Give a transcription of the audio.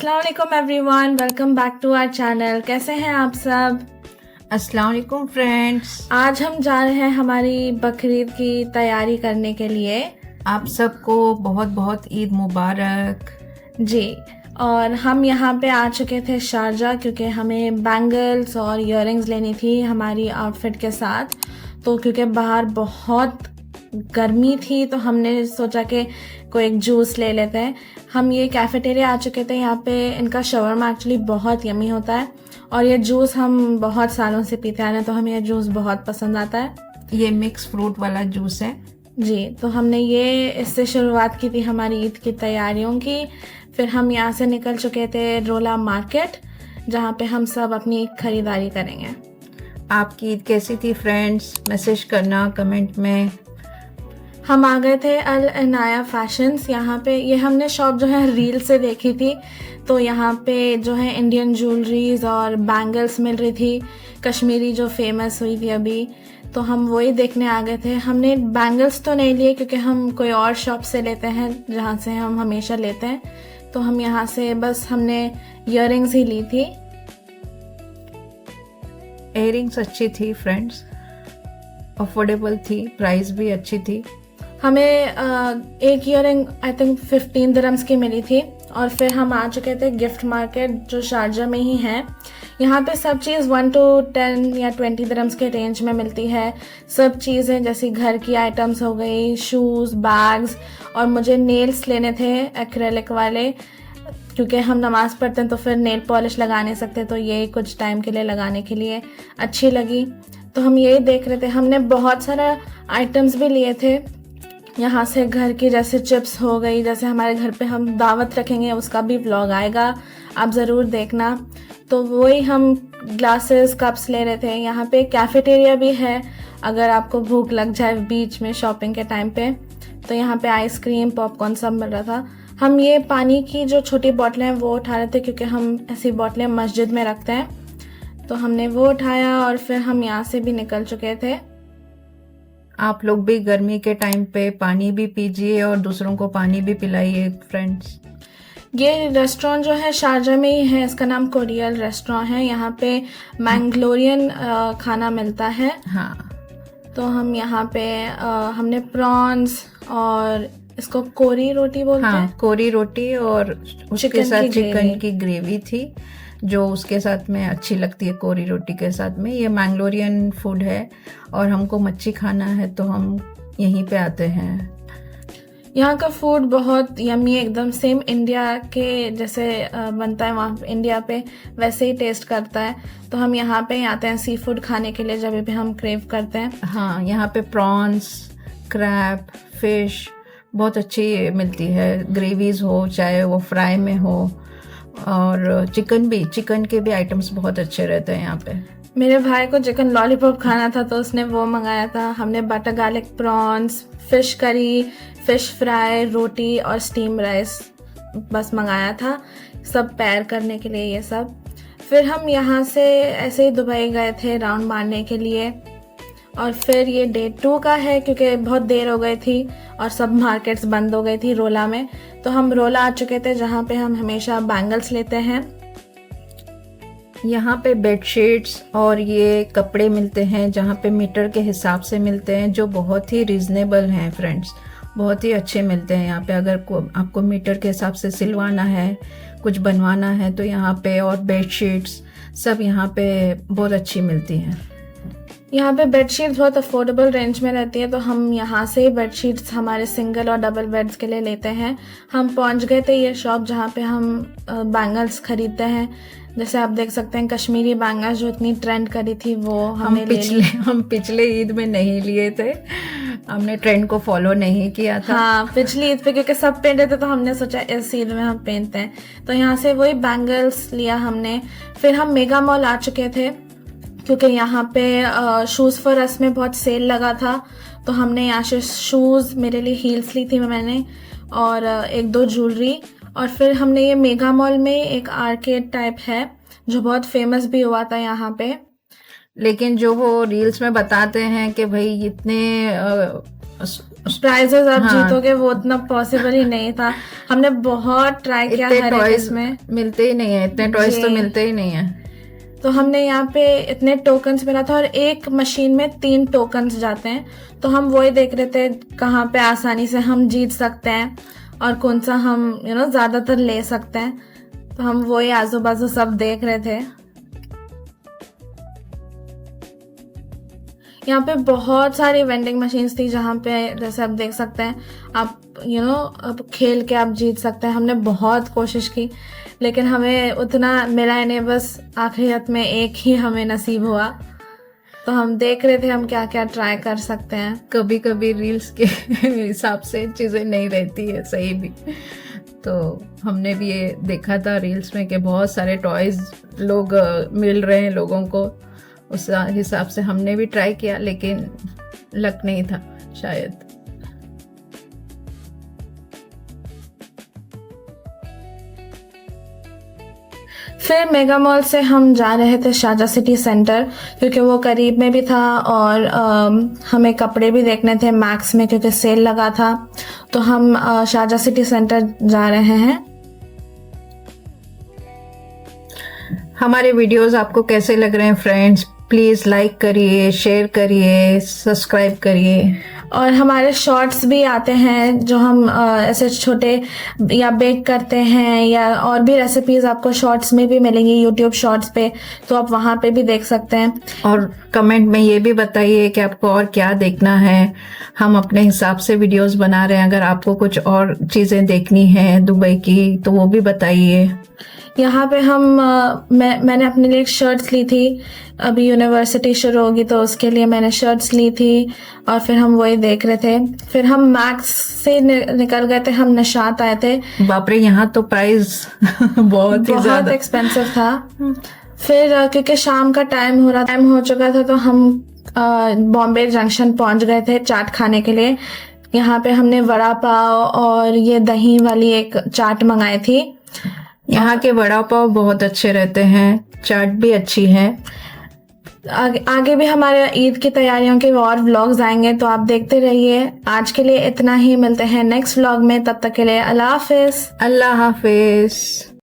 अस्सलाम वालेकुम everyone, welcome back to our channel. कैसे हैं आप सब? अस्सलाम वालेकुम फ्रेंड्स। आज हम जा रहे हैं हमारी बकरीद की तैयारी करने के लिए। आप सबको बहुत बहुत ईद मुबारक। जी, और हम यहाँ पे आ चुके थे शारजा क्योंकि हमें बैंगल्स और इयररिंग्स लेनी थी हमारी आउटफिट के साथ। तो क्योंकि बाहर बहुत गर्मी थी तो हमने सोचा कि कोई एक जूस ले लेते हैं। हम ये कैफ़ेटेरिया आ चुके थे, यहाँ पे इनका शवरमा एक्चुअली बहुत यमी होता है और ये जूस हम बहुत सालों से पीते आ रहे हैं तो हमें ये जूस बहुत पसंद आता है। ये मिक्स फ्रूट वाला जूस है जी, तो हमने ये इससे शुरुआत की थी हमारी ईद की तैयारियों की। फिर हम यहाँ से निकल चुके थे रोला मार्केट, जहाँ पे हम सब अपनी ख़रीदारी करेंगे। आपकी ईद कैसी थी फ्रेंड्स? मैसेज करना कमेंट में। हम आ गए थे अल इनाया फैशंस। यहाँ पे ये हमने शॉप जो है रील से देखी थी, तो यहाँ पे जो है इंडियन ज्वेलरीज और बैंगल्स मिल रही थी, कश्मीरी जो फेमस हुई थी अभी, तो हम वही देखने आ गए थे। हमने बैंगल्स तो नहीं लिए क्योंकि हम कोई और शॉप से लेते हैं जहाँ से हम हमेशा लेते हैं, तो हम यहाँ से बस हमने इयररिंग्स ही ली थी। इयररिंग्स अच्छी थी फ्रेंड्स, अफोर्डेबल थी, प्राइस भी अच्छी थी। हमें एक इयररिंग आई थिंक 15 दिरहम्स की मिली थी। और फिर हम आ चुके थे गिफ्ट मार्केट जो शारजा में ही है। यहाँ पे सब चीज़ 1 to 10 या 20 दिरहम्स के रेंज में मिलती है। सब चीज़ें जैसे घर की आइटम्स हो गई, शूज़, बैग्स, और मुझे नेल्स लेने थे एक्रेलिक वाले क्योंकि हम नमाज़ पढ़ते हैं तो फिर नेल पॉलिश लगा नहीं सकते, तो ये कुछ टाइम के लिए लगाने के लिए अच्छी लगी, तो हम यही देख रहे थे। हमने बहुत सारा आइटम्स भी लिए थे यहाँ से घर की, जैसे चिप्स हो गई, जैसे हमारे घर पे हम दावत रखेंगे उसका भी व्लॉग आएगा, आप ज़रूर देखना। तो वही हम ग्लासेस, कप्स ले रहे थे। यहाँ पे कैफ़ेटेरिया भी है अगर आपको भूख लग जाए बीच में शॉपिंग के टाइम पे, तो यहाँ पे आइसक्रीम, पॉपकॉर्न सब मिल रहा था। हम ये पानी की जो छोटी बॉटलें हैं वो उठा रहे थे क्योंकि हम ऐसी बॉटलें मस्जिद में रखते हैं, तो हमने वो उठाया और फिर हम यहाँ से भी निकल चुके थे। आप लोग भी गर्मी के टाइम पे पानी भी पीजिए और दूसरों को पानी भी पिलाइए फ्रेंड्स। ये रेस्टोरेंट जो है शारजा में ही है, इसका नाम कोरियल रेस्टोरेंट है। यहाँ पे मैंगलोरियन खाना मिलता है। हाँ, तो हम यहाँ पे हमने प्रॉन्स और इसको कोरी रोटी बोलते हैं। हाँ, कोरी रोटी और उसके चिकन साथ की चिकन ग्रेवी। की ग्रेवी थी जो उसके साथ में अच्छी लगती है कोरी रोटी के साथ में। ये मैंगलोरियन फूड है और हमको मच्छी खाना है तो हम यहीं पे आते हैं। यहाँ का फूड बहुत यमी, एकदम सेम इंडिया के जैसे बनता है वहाँ इंडिया पे वैसे ही टेस्ट करता है। तो हम यहाँ पे ही आते हैं सी फूड खाने के लिए जब भी हम क्रेव करते हैं। हाँ, यहाँ पे प्रॉन्स, क्रैब, फिश बहुत अच्छी मिलती है, ग्रेवीज हो चाहे वो फ्राई में हो, और चिकन के भी आइटम्स बहुत अच्छे रहते हैं यहाँ पे। मेरे भाई को चिकन लॉलीपॉप खाना था तो उसने वो मंगाया था। हमने butter garlic prawns, fish curry, fish fry, roti और स्टीम राइस बस मंगाया था, सब पैर करने के लिए ये सब। फिर हम यहाँ से ऐसे ही दुबई गए थे राउंड मारने के लिए, और फिर ये डे 2 का है क्योंकि बहुत देर हो गई थी और सब मार्केट्स बंद हो गई थी रोला में। तो हम रोला आ चुके थे जहाँ पे हम हमेशा बैंगल्स लेते हैं। यहाँ पे बेडशीट्स और ये कपड़े मिलते हैं जहाँ पे मीटर के हिसाब से मिलते हैं, जो बहुत ही रीज़नेबल हैं फ्रेंड्स, बहुत ही अच्छे मिलते हैं यहाँ पे। अगर आपको मीटर के हिसाब से सिलवाना है, कुछ बनवाना है तो यहाँ पे, और बेडशीट्स सब यहाँ पे बहुत अच्छी मिलती हैं। यहाँ पे बेडशीट्स बहुत अफोर्डेबल रेंज में रहती है, तो हम यहाँ से ही बेडशीट्स हमारे सिंगल और डबल बेड्स के लिए लेते हैं। हम पहुँच गए थे ये शॉप जहाँ पे हम बैंगल्स खरीदते हैं। जैसे आप देख सकते हैं कश्मीरी बैंगल्स जो इतनी ट्रेंड करी थी वो हमने ले ली। हम पिछले ईद में नहीं लिए थे, हमने ट्रेंड को फॉलो नहीं किया था। हाँ, पिछली ईद पे क्योंकि सब पहन रहे थे तो हमने सोचा इस ईद में हम पहनते हैं, तो यहाँ से वही बैंगल्स लिया हमने। फिर हम मेगा मॉल आ चुके थे क्योंकि यहाँ पे शूज़ फॉर अस में बहुत सेल लगा था, तो हमने यहाँ से शूज़, मेरे लिए हील्स ली थी मैंने, और एक दो ज्वेलरी। और फिर हमने ये मेगा मॉल में एक आर्केड टाइप है जो बहुत फेमस भी हुआ था यहाँ पे। लेकिन जो वो रील्स में बताते हैं कि भाई इतने प्राइजेस आप हाँ। जीतोगे वो उतना पॉसिबल ही नहीं था। हमने बहुत ट्राई किया इतने हर एक टॉयज इसमें। मिलते ही नहीं है, इतने टॉयज तो जी। मिलते ही नहीं है। तो हमने यहाँ पे इतने टोकन्स मिला था और एक मशीन में 3 टोकन्स जाते हैं, तो हम वही देख रहे थे कहाँ पे आसानी से हम जीत सकते हैं और कौन सा हम ज़्यादातर ले सकते हैं। तो हम वही आजू बाजू सब देख रहे थे। यहाँ पे बहुत सारी वेंडिंग मशीन्स थी जहाँ पे जैसे आप देख सकते हैं आप अब खेल के आप जीत सकते हैं। हमने बहुत कोशिश की लेकिन हमें उतना मिला ही नहीं, बस आखिरत में एक ही हमें नसीब हुआ। तो हम देख रहे थे हम क्या क्या ट्राई कर सकते हैं। कभी कभी रील्स के हिसाब से चीज़ें नहीं रहती है सही भी। तो हमने भी ये देखा था रील्स में कि बहुत सारे टॉयज लोग मिल रहे हैं लोगों को, उस हिसाब से हमने भी ट्राई किया लेकिन लक नहीं था शायद। फिर मेगा मॉल से हम जा रहे थे शारजा सिटी सेंटर क्योंकि वो करीब में भी था और हमें कपड़े भी देखने थे मैक्स में क्योंकि सेल लगा था। तो हम शारजा सिटी सेंटर जा रहे हैं। हमारे वीडियोस आपको कैसे लग रहे हैं फ्रेंड्स? प्लीज़ लाइक करिए, शेयर करिए, सब्सक्राइब करिए। और हमारे शॉर्ट्स भी आते हैं जो हम ऐसे छोटे या बेक करते हैं या और भी रेसिपीज़ आपको शॉर्ट्स में भी मिलेंगी यूट्यूब शॉर्ट्स पे, तो आप वहाँ पे भी देख सकते हैं। और कमेंट में ये भी बताइए कि आपको और क्या देखना है। हम अपने हिसाब से वीडियोस बना रहे हैं। अगर आपको कुछ और चीज़ें देखनी है दुबई की तो वो भी बताइए। यहाँ पे हम मैंने अपने लिए एक शर्ट्स ली थी, अभी यूनिवर्सिटी शुरू होगी तो उसके लिए मैंने शर्ट्स ली थी और फिर हम वही देख रहे थे। फिर हम मैक्स से निकल गए थे, हम निशात आए थे। बाप रे, यहाँ तो प्राइस बहुत एक्सपेंसिव था। फिर क्योंकि शाम का टाइम हो चुका था तो हम बॉम्बे जंक्शन पहुंच गए थे चाट खाने के लिए। यहाँ पे हमने वड़ा पाव और ये दही वाली एक चाट मंगाई थी। यहाँ के वड़ा पाव बहुत अच्छे रहते हैं, चाट भी अच्छी है। आगे भी हमारे ईद की तैयारियों के और व्लॉग्स आएंगे तो आप देखते रहिए। आज के लिए इतना ही, मिलते हैं नेक्स्ट व्लॉग में, तब तक के लिए अल्लाह हाफिज। अल्लाह हाफिज।